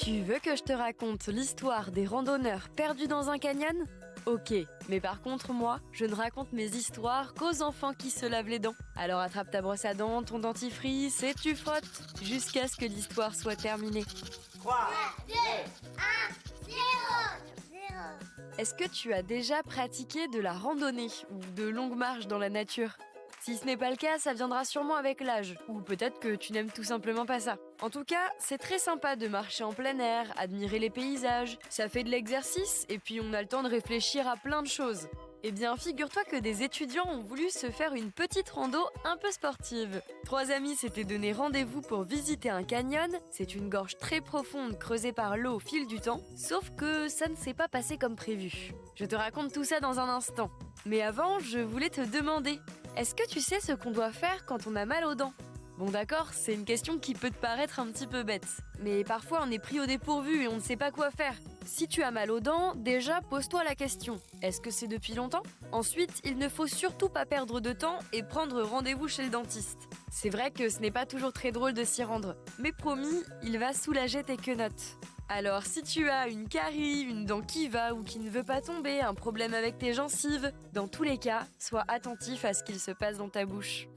Tu veux que je te raconte l'histoire des randonneurs perdus dans un canyon ? Ok, mais par contre moi, je ne raconte mes histoires qu'aux enfants qui se lavent les dents. Alors attrape ta brosse à dents, ton dentifrice et tu frottes, jusqu'à ce que l'histoire soit terminée. 3, 2, 1, 0. Est-ce que tu as déjà pratiqué de la randonnée ou de longues marches dans la nature ? Si ce n'est pas le cas, ça viendra sûrement avec l'âge, ou peut-être que tu n'aimes tout simplement pas ça. En tout cas, c'est très sympa de marcher en plein air, admirer les paysages, ça fait de l'exercice et puis on a le temps de réfléchir à plein de choses. Eh bien, figure-toi que des étudiants ont voulu se faire une petite rando un peu sportive. 3 amis s'étaient donné rendez-vous pour visiter un canyon. C'est une gorge très profonde creusée par l'eau au fil du temps, sauf que ça ne s'est pas passé comme prévu. Je te raconte tout ça dans un instant. Mais avant, je voulais te demander, est-ce que tu sais ce qu'on doit faire quand on a mal aux dents ? Bon d'accord, c'est une question qui peut te paraître un petit peu bête. Mais parfois on est pris au dépourvu et on ne sait pas quoi faire. Si tu as mal aux dents, déjà pose-toi la question. Est-ce que c'est depuis longtemps ? Ensuite, il ne faut surtout pas perdre de temps et prendre rendez-vous chez le dentiste. C'est vrai que ce n'est pas toujours très drôle de s'y rendre, mais promis, il va soulager tes quenottes. Alors si tu as une carie, une dent qui va ou qui ne veut pas tomber, un problème avec tes gencives, dans tous les cas, sois attentif à ce qu'il se passe dans ta bouche.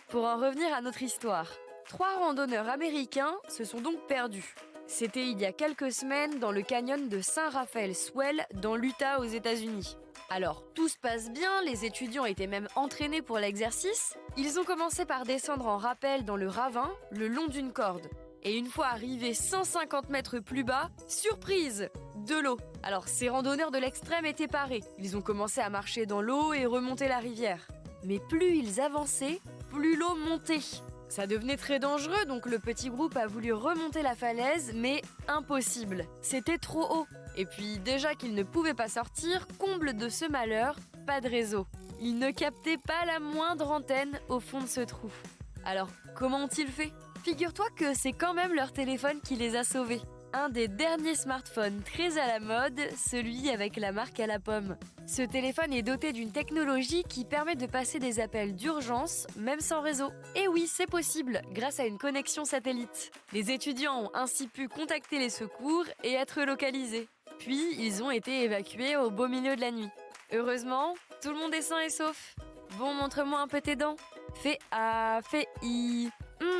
Pour en revenir à notre histoire, 3 randonneurs américains se sont donc perdus. C'était il y a quelques semaines dans le canyon de Saint Raphael Swell dans l'Utah aux États-Unis. Alors, tout se passe bien, les étudiants étaient même entraînés pour l'exercice. Ils ont commencé par descendre en rappel dans le ravin, le long d'une corde. Et une fois arrivés 150 mètres plus bas, surprise, de l'eau. Alors ces randonneurs de l'extrême étaient parés. Ils ont commencé à marcher dans l'eau et remonter la rivière. Mais plus ils avançaient, plus l'eau montait. Ça devenait très dangereux, donc le petit groupe a voulu remonter la falaise, mais impossible. C'était trop haut. Et puis déjà qu'ils ne pouvaient pas sortir, comble de ce malheur, pas de réseau. Ils ne captaient pas la moindre antenne au fond de ce trou. Alors, comment ont-ils fait ? Figure-toi que c'est quand même leur téléphone qui les a sauvés. Un des derniers smartphones très à la mode, celui avec la marque à la pomme. Ce téléphone est doté d'une technologie qui permet de passer des appels d'urgence, même sans réseau. Et oui, c'est possible, grâce à une connexion satellite. Les étudiants ont ainsi pu contacter les secours et être localisés. Puis, ils ont été évacués au beau milieu de la nuit. Heureusement, tout le monde est sain et sauf. Bon, montre-moi un peu tes dents. Fais A, fais I.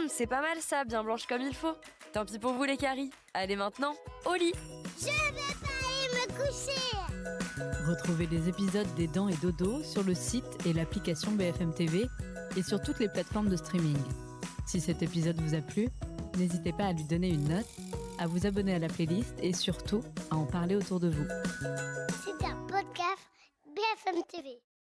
C'est pas mal ça, bien blanche comme il faut. Tant pis pour vous les caries. Allez maintenant, au lit. Je vais pas aller me coucher. Retrouvez les épisodes des Dents et Dodo sur le site et l'application BFM TV et sur toutes les plateformes de streaming. Si cet épisode vous a plu, n'hésitez pas à lui donner une note, à vous abonner à la playlist et surtout à en parler autour de vous. C'est un podcast BFM TV.